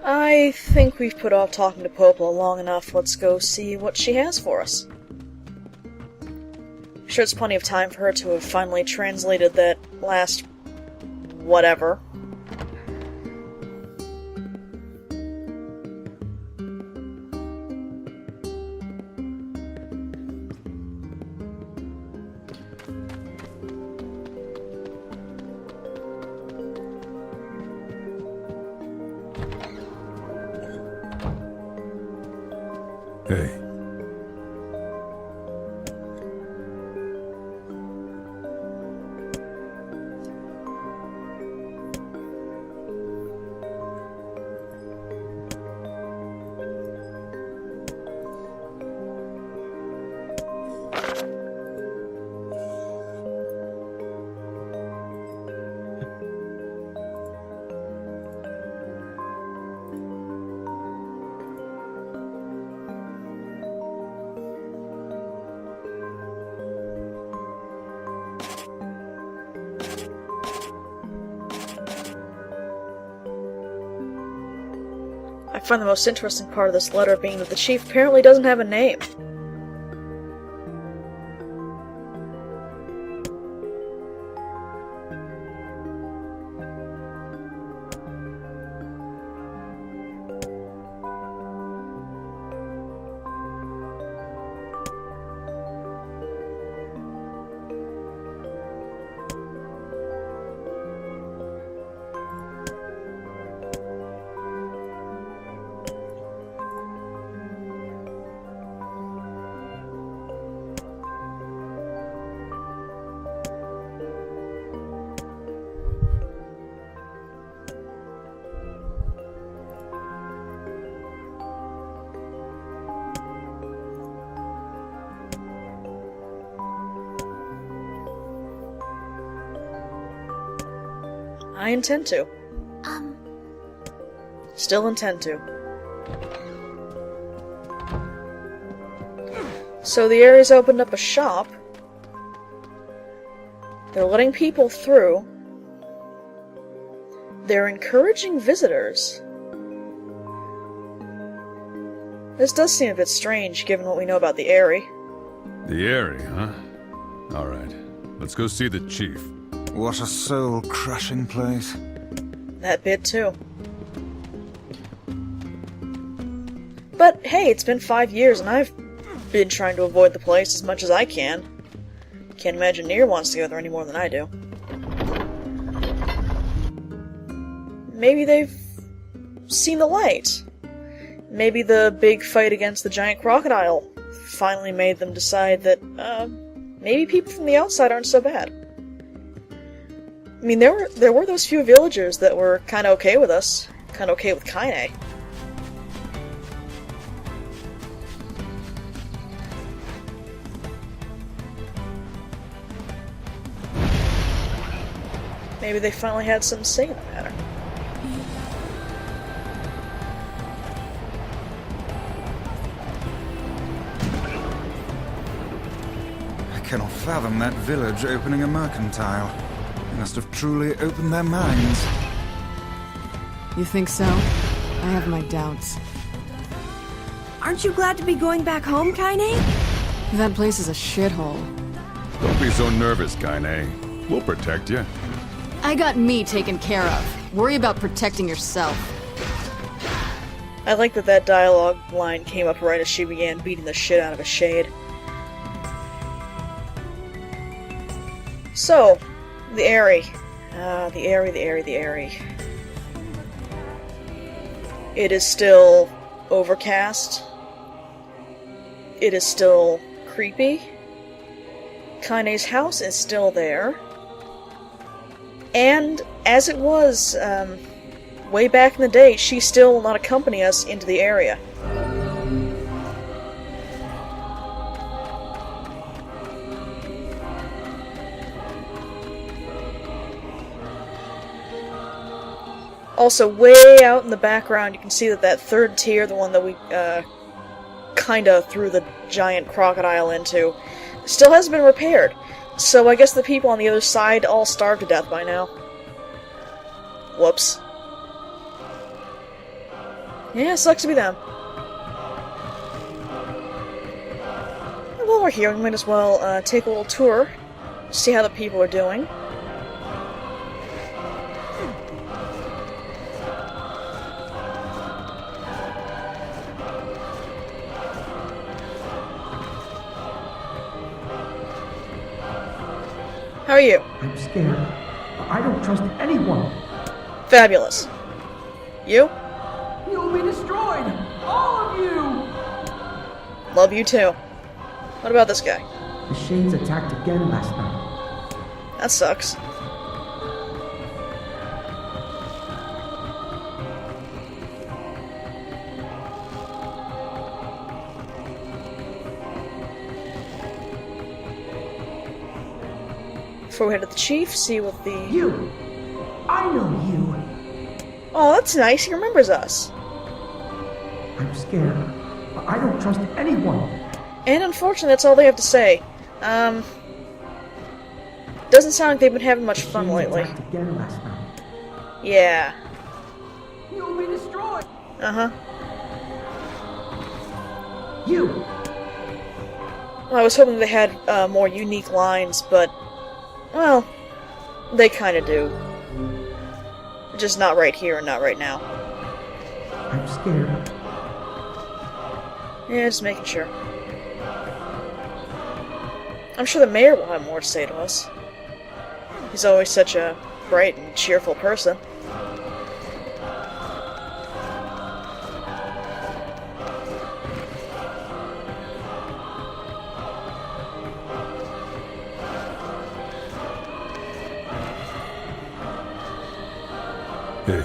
I think we've put off talking to Popola long enough. Let's go see what she has for us. I'm sure it's plenty of time for her to have finally translated that last... whatever. Hey. I find the most interesting part of this letter being that the chief apparently doesn't have a name. I intend to. Still intend to. So the area's opened up a shop. They're letting people through. They're encouraging visitors. This does seem a bit strange, given what we know about the Airy. The Airy, huh? Alright. Let's go see the chief. What a soul-crushing place. That bit, too. But, hey, it's been 5 years, and I've been trying to avoid the place as much as I can. Can't imagine Nier wants to go there any more than I do. Maybe they've seen the light. Maybe the big fight against the giant crocodile finally made them decide that, maybe people from the outside aren't so bad. I mean, there were those few villagers that were kinda okay with us. Kinda okay with Kaine. Maybe they finally had some say in the matter. I cannot fathom that village opening a mercantile. They must have truly opened their minds. You think so? I have my doubts. Aren't you glad to be going back home, Kaine? That place is a shithole. Don't be so nervous, Kaine. We'll protect you. I got me taken care of. Worry about protecting yourself. I like that dialogue line came up right as she began beating the shit out of a shade. So, the Airy. The Airy. It is still overcast. It is still creepy. Kaine's house is still there. And, as it was, way back in the day, she still will not accompany us into the area. Also, way out in the background, you can see that third tier, the one that we, kinda threw the giant crocodile into, still hasn't been repaired. So I guess the people on the other side all starved to death by now. Whoops. Yeah, sucks to be them. And while we're here, we might as well take a little tour, see how the people are doing. How are you? I'm scared. I don't trust anyone. Fabulous. You? You'll be destroyed! All of you! Love you too. What about this guy? The Shades attacked again last night. That sucks. Before we head to the chief, see what the... You! I know you! Oh, that's nice. He remembers us. I'm scared. I don't trust anyone. And unfortunately, that's all they have to say. Doesn't sound like they've been having much fun Shades lately. attacked again last night. Yeah. You'll be destroyed! Uh-huh. You! Well, I was hoping they had more unique lines, but... well, they kinda do. Just not right here and not right now. I'm scared. Yeah, just making sure. I'm sure the mayor will have more to say to us. He's always such a bright and cheerful person. Hey.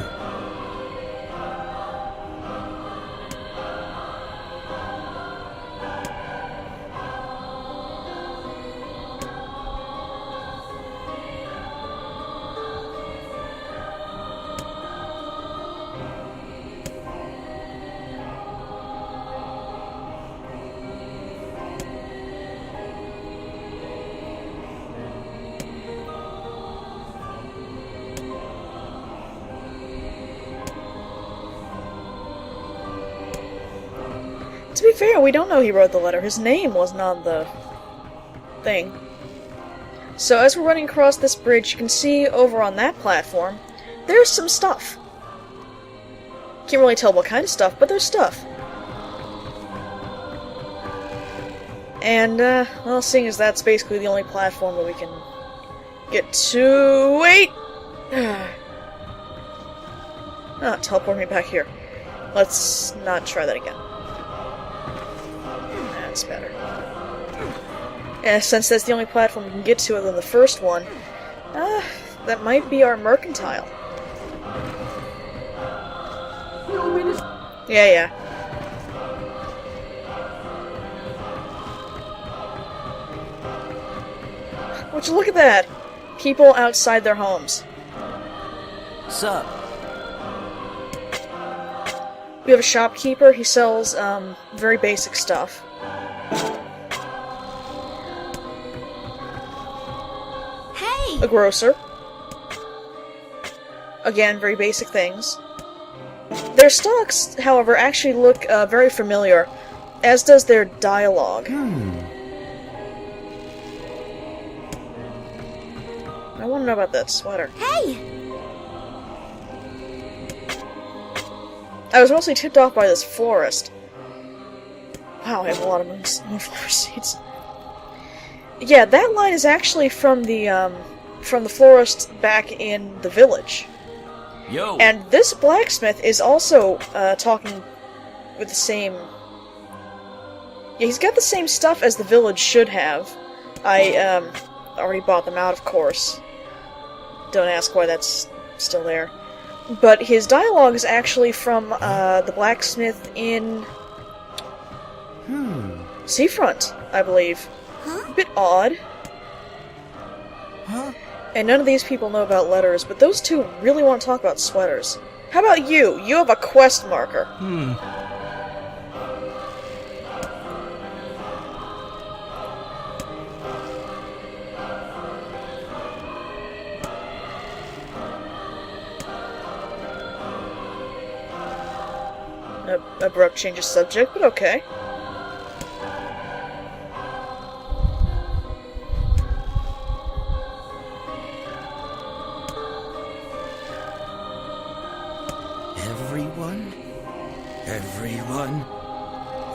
To be fair, we don't know he wrote the letter. His name wasn't on the thing. So as we're running across this bridge, you can see over on that platform, there's some stuff. Can't really tell what kind of stuff, but there's stuff. And, well, seeing as that's basically the only platform that we can get to... wait! Teleport me back here. Let's not try that again. That's better. And since that's the only platform we can get to other than the first one, that might be our mercantile. Yeah. Would you look at that? People outside their homes. Sup? We have a shopkeeper. He sells, very basic stuff. Hey! A grocer. Again, very basic things. Their stocks, however, actually look very familiar, as does their dialogue. I want to know about that sweater. Hey! I was mostly tipped off by this florist. Wow, I have a lot of moonflower seeds. Yeah, that line is actually from the florist back in the village. Yo! And this blacksmith is also talking with the same... yeah, he's got the same stuff as the village should have. I already bought them out, of course. Don't ask why that's still there. But his dialogue is actually from the blacksmith in Seafront, I believe. A bit odd. And none of these people know about letters, but those two really want to talk about sweaters. How about you? You have a quest marker. abrupt change of subject, but okay. Everyone? Everyone?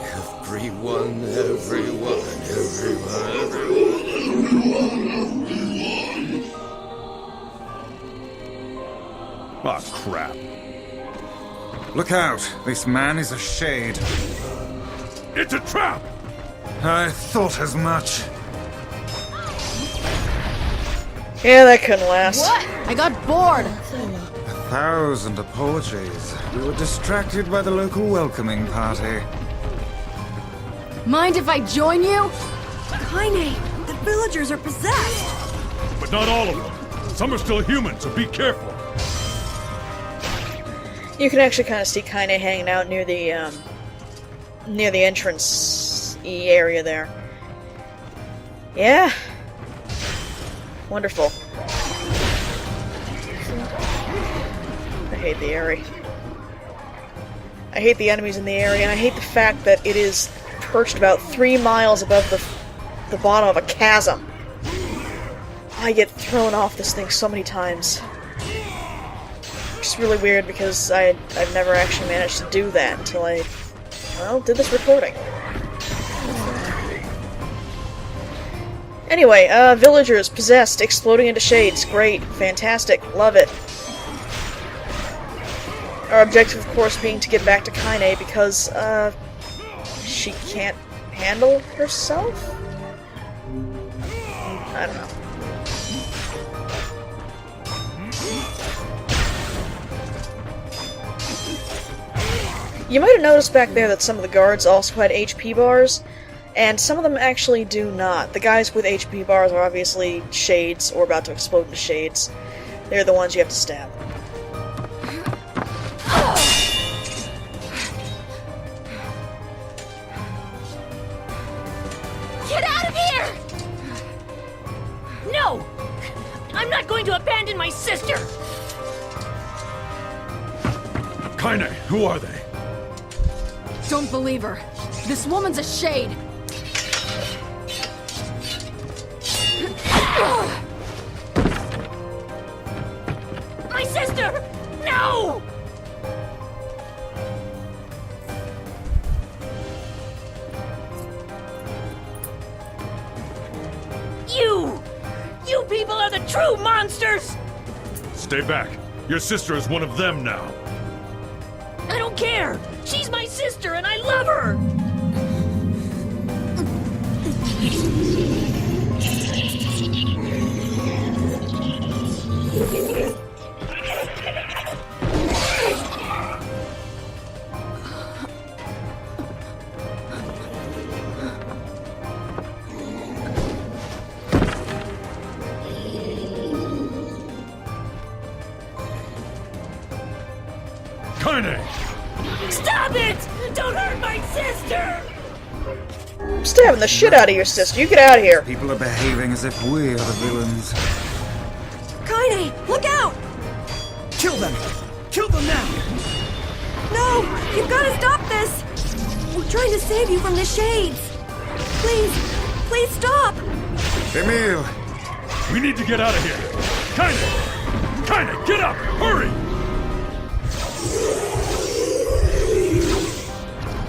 Everyone, everyone, everyone. Ah, crap. Look out! This man is a shade. It's a trap! I thought as much. Yeah, that couldn't last. What? I got bored. 1,000 apologies. We were distracted by the local welcoming party. Mind if I join you? Kaine, the villagers are possessed! But not all of them. Some are still human, so be careful. You can actually kind of see Kaine hanging out near the entrance area there. Yeah. Wonderful. I hate the area. I hate the enemies in the area, and I hate the fact that it is perched about 3 miles above the bottom of a chasm. I get thrown off this thing so many times. It's really weird because I've never actually managed to do that until I, well, did this recording. Anyway, villagers, possessed, exploding into shades. Great, fantastic, love it. Our objective, of course, being to get back to Kaine because, she can't handle herself? I don't know. You might have noticed back there that some of the guards also had HP bars, and some of them actually do not. The guys with HP bars are obviously shades, or about to explode into shades. They're the ones you have to stab. Get out of here! No! I'm not going to abandon my sister! Kaine, who are they? Don't believe her. This woman's a shade. My sister! No! You people are the true monsters! Stay back. Your sister is one of them now. I don't care! She's my sister and I love her! Kaine! Stop it! Don't hurt my sister! I'm stabbing the shit out of your sister. You get out of here. People are behaving as if we are the villains. Kaine, look out! Kill them! Kill them now! No! You've got to stop this! We're trying to save you from the shades! Please, please stop! Emil! We need to get out of here! Kaine! Kaine, get up! Hurry!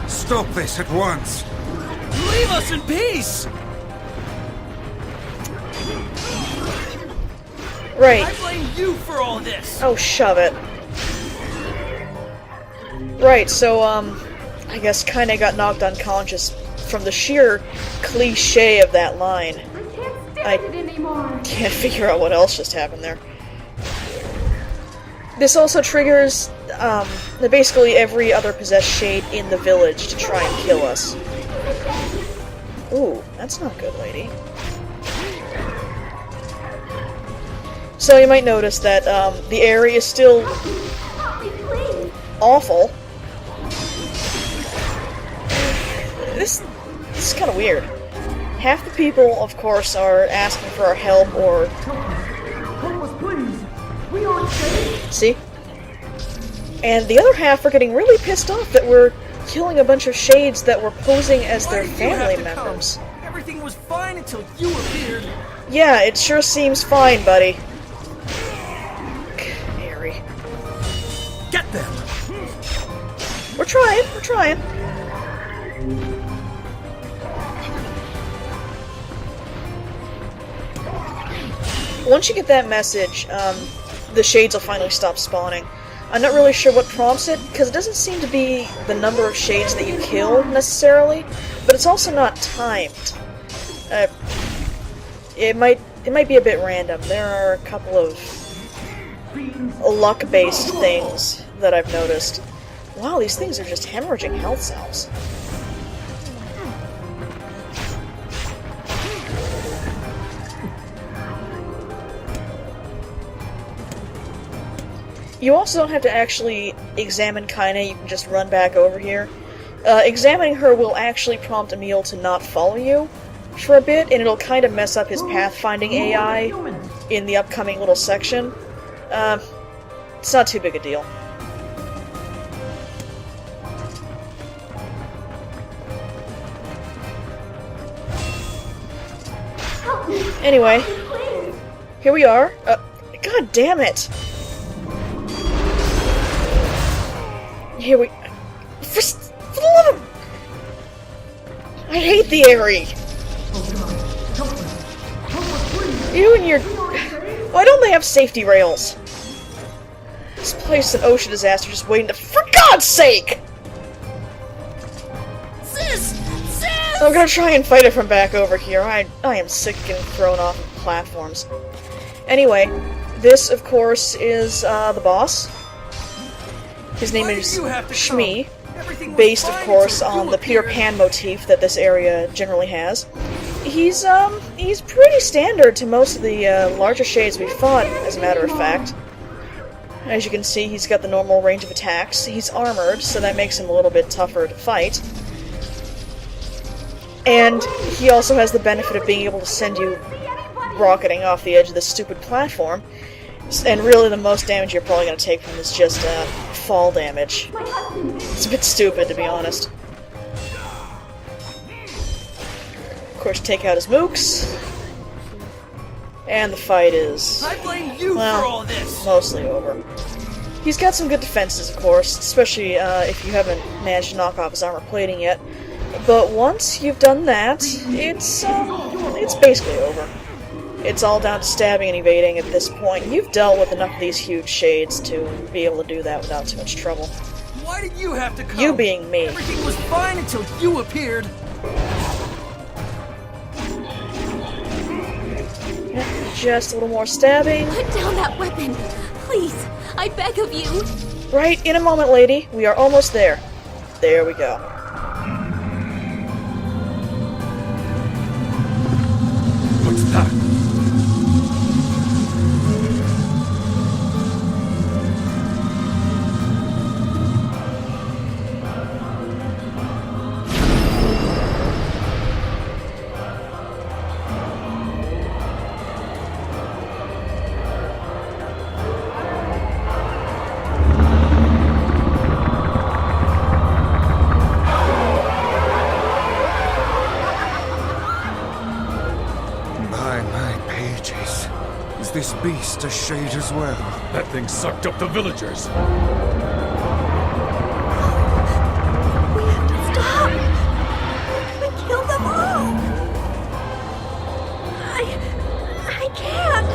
Stop this at once! Leave us in peace! Right. I blame you for all this! Oh, shove it. Right, so, I guess Kaine got knocked unconscious from the sheer cliche of that line. I can't figure out what else just happened there. This also triggers, basically every other possessed shade in the village to try and kill us. Ooh, that's not good, lady. So you might notice that, the area is still awful. This is kind of weird. Half the people, of course, are asking for our help, or... Help us, please! We aren't safe! See? And the other half are getting really pissed off that we're killing a bunch of shades that were posing as Why their did you have family to come? members. Everything was fine until you appeared. Yeah, it sure seems fine, buddy. Harry. Get them! We're trying. Once you get that message, the shades will finally stop spawning. I'm not really sure what prompts it, because it doesn't seem to be the number of shades that you kill, necessarily, but it's also not timed. It might be a bit random. There are a couple of luck-based things that I've noticed. Wow, these things are just hemorrhaging health cells. You also don't have to actually examine Kaine, you can just run back over here. Examining her will actually prompt Emil to not follow you for a bit, and it'll kind of mess up his pathfinding AI in the upcoming little section. It's not too big a deal. Anyway, here we are. God damn it! Here we... For the love of... I hate the Aerie! You and your... Why don't they have safety rails? This place is an ocean disaster just waiting to... For God's sake! Sis! I'm gonna try and fight it from back over here. I am sick of getting thrown off of platforms. Anyway, this, of course, is the boss. His name is Shmi, based, of course, on the Peter Pan motif that this area generally has. He's pretty standard to most of the larger shades we've fought, as a matter of fact. As you can see, he's got the normal range of attacks. He's armored, so that makes him a little bit tougher to fight. And he also has the benefit of being able to send you rocketing off the edge of this stupid platform. And really the most damage you're probably going to take from this is just fall damage. It's a bit stupid, to be honest. Of course, take out his mooks. And the fight is, I blame you well, for all this. mostly over. He's got some good defenses, of course, especially if you haven't managed to knock off his armor plating yet. But once you've done that, it's basically over. It's all down to stabbing and evading at this point. You've dealt with enough of these huge shades to be able to do that without too much trouble. Why did you have to come? You being me. Everything was fine until you appeared. Just a little more stabbing. Put down that weapon! Please! I beg of you! Right, in a moment, lady. We are almost there. There we go. What's that? By my pages, is this beast a shade as well? That thing sucked up the villagers. We have to stop! We kill them all! I can't!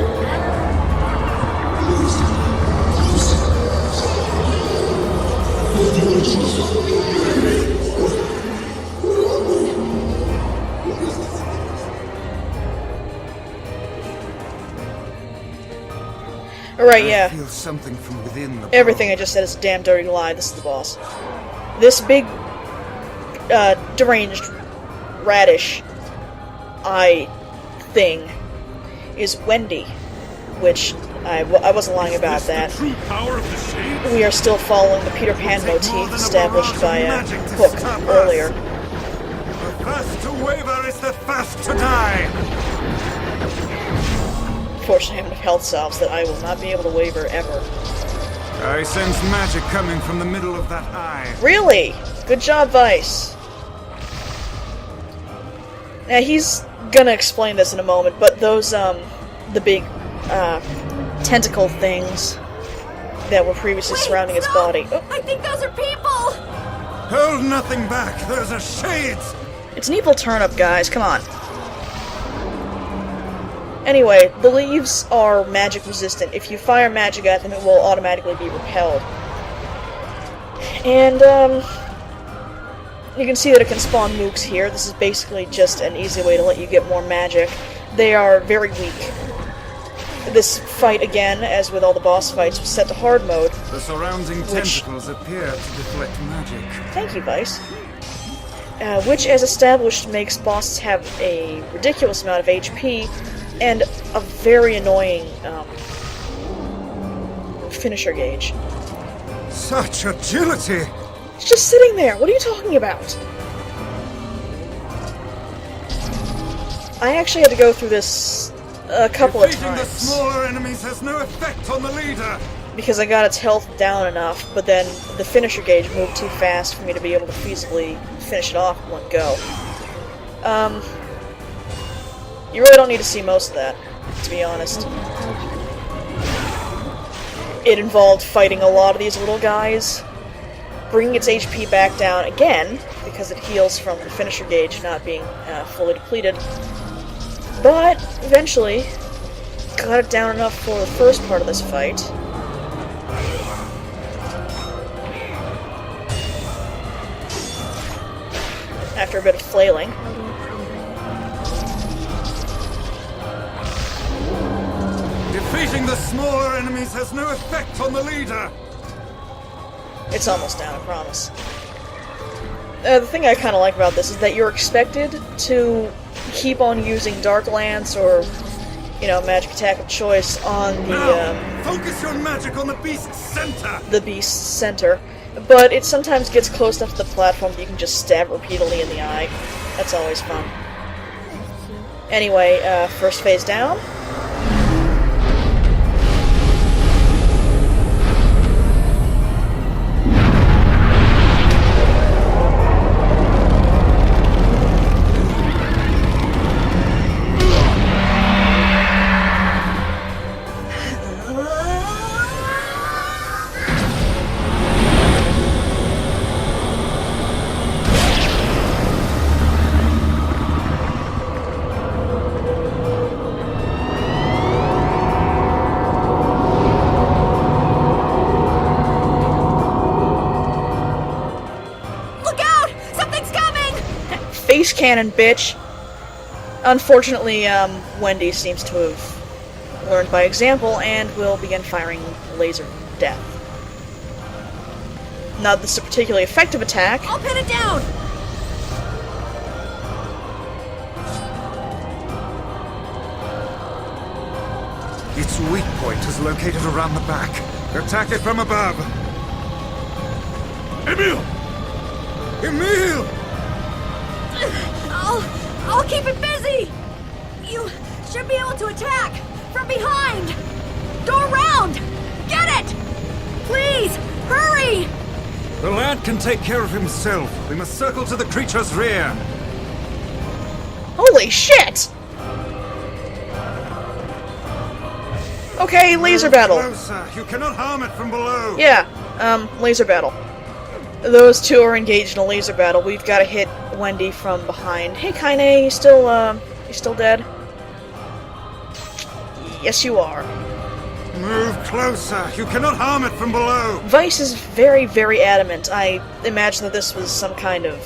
Alright, I yeah. feel something from within the Everything I just said is a damn dirty lie. This is the boss. This big, deranged, radish eye thing is Wendy, which I wasn't lying about that. True power of the shades? We are still following the Peter Pan motif established by Hook earlier. The first to waver is the first to die! Fortunately, I have enough health salves that I will not be able to waver ever. I sense magic coming from the middle of that eye. Really? Good job, Vice. Now, he's gonna explain this in a moment, but those, the big, tentacle things that were previously surrounding its body. Oh, I think those are people! Hold nothing back, those are shades! it's an evil turnip, guys, come on. Anyway, the leaves are magic resistant. If you fire magic at them, it will automatically be repelled. And, you can see that it can spawn mooks here. This is basically just an easy way to let you get more magic. They are very weak. This fight, again, as with all the boss fights, was set to hard mode. The surrounding tentacles appear to deflect magic. Thank you, Vice. Which, as established, makes bosses have a ridiculous amount of HP and a very annoying finisher gauge. Such agility! It's just sitting there. What are you talking about? I actually had to go through this a couple of Defeating the times smaller enemies has no effect on the leader! because I got its health down enough, but then the finisher gauge moved too fast for me to be able to feasibly finish it off in one go. You really don't need to see most of that, to be honest. It involved fighting a lot of these little guys, bringing its HP back down again, because it heals from the finisher gauge not being fully depleted. But, eventually, got it down enough for the first part of this fight. After a bit of flailing. Defeating the smaller enemies has no effect on the leader! It's almost down, I promise. The thing I kind of like about this is that you're expected to keep on using Dark Lance or, you know, magic attack of choice on the, Focus your magic on the beast's center! the beast's center, but it sometimes gets close enough to the platform that you can just stab repeatedly in the eye. That's always fun. Anyway, first phase down. Face cannon, bitch! Unfortunately, Wendy seems to have learned by example and will begin firing laser death. Not that this is a particularly effective attack. I'll pin it down! Its weak point is located around the back. Attack it from above! Emil! Emil! I'll keep it busy! You should be able to attack! From behind! Go around! Get it! Please! Hurry! The lad can take care of himself. We must circle to the creature's rear. Holy shit! Okay, laser battle. Closer. You cannot harm it from below. Yeah, laser battle. Those two are engaged in a laser battle. We've got to hit Wendy from behind. Hey, Kaine, you still dead? Yes, you are. Move closer. You cannot harm it from below. Vice is very, very adamant. I imagine that this was some kind of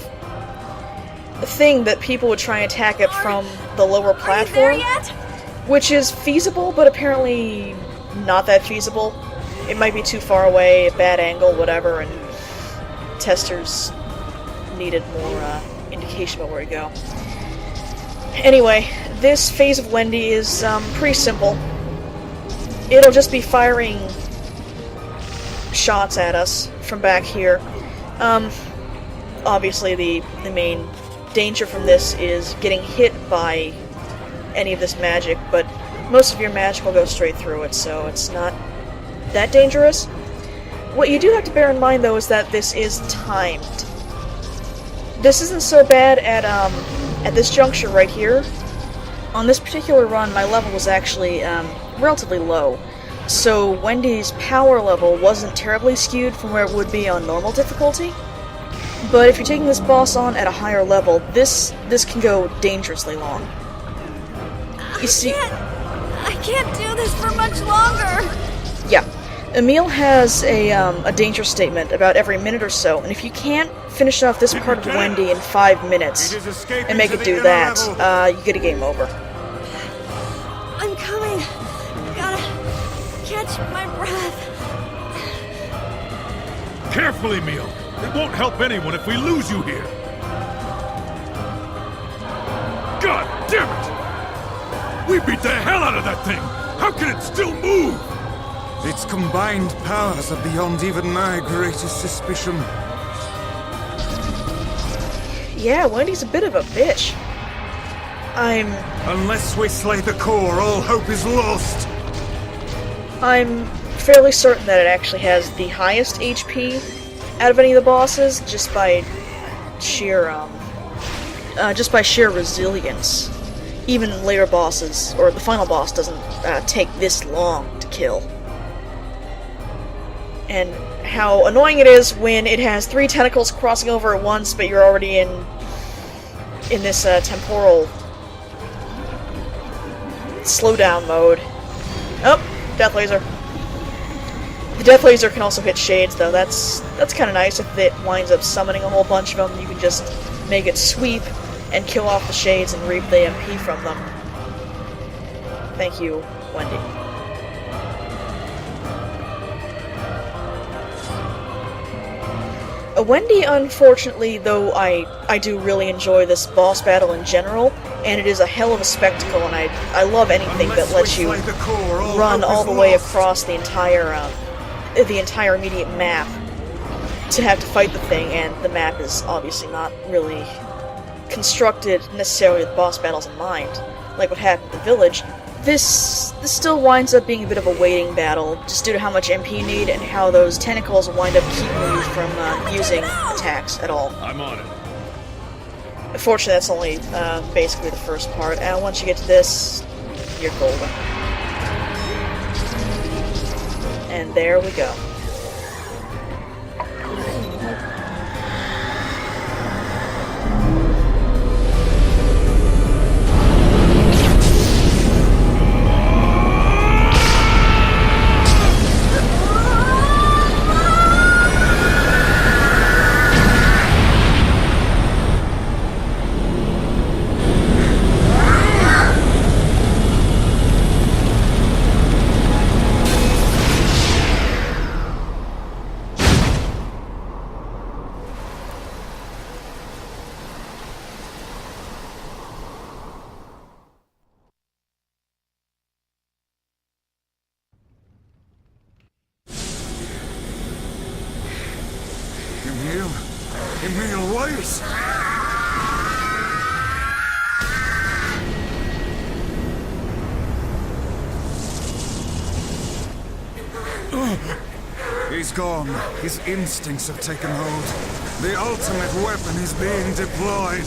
thing that people would try and attack it from the lower Are you there platform, yet? which is feasible, but apparently not that feasible. It might be too far away, a bad angle, whatever, and testers needed more indication about where to go. Anyway, this phase of Wendy is pretty simple. It'll just be firing shots at us from back here. Obviously the main danger from this is getting hit by any of this magic, but most of your magic will go straight through it, so it's not that dangerous. What you do have to bear in mind, though, is that this is timed. This isn't so bad at this juncture right here. On this particular run, my level was actually relatively low, so Wendy's power level wasn't terribly skewed from where it would be on normal difficulty. But if you're taking this boss on at a higher level, this can go dangerously long. You see, I can't do this for much longer. yeah, Emil has a danger statement about every minute or so, and if you can't finish off this part of Wendy in 5 minutes and make it do that, you get a game over. I'm coming. Gotta catch my breath. Carefully, Emil. It won't help anyone if we lose you here. God damn it! We beat the hell out of that thing! How can it still move? Its combined powers are beyond even my greatest suspicion. Yeah, Wendy's a bit of a bitch. Unless we slay the core, all hope is lost. I'm fairly certain that it actually has the highest HP out of any of the bosses, just by sheer resilience. Even later bosses, or the final boss, doesn't take this long to kill. And how annoying it is when it has 3 tentacles crossing over at once, but you're already in this temporal slowdown mode. Oh, death laser. The death laser can also hit shades, though. That's kind of nice. If it winds up summoning a whole bunch of them, you can just make it sweep and kill off the shades and reap the MP from them. Thank you, Wendy. Wendy, unfortunately, though I do really enjoy this boss battle in general, and it is a hell of a spectacle, and I love anything that lets you run all the way across the entire immediate map to have to fight the thing, and the map is obviously not really constructed necessarily with boss battles in mind, like what happened in the village. This still winds up being a bit of a waiting battle, just due to how much MP you need and how those tentacles wind up keeping you from using attacks at all. I'm on it. Unfortunately, that's only basically the first part, and once you get to this, you're golden. And there we go. Emil, wait! He's gone. His instincts have taken hold. The ultimate weapon is being deployed.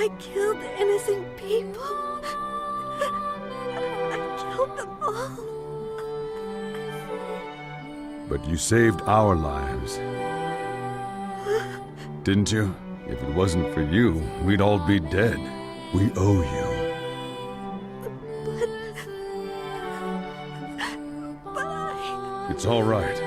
I killed innocent people. I killed them all. But you saved our lives. Didn't you? If it wasn't for you, we'd all be dead. We owe you. But It's all right.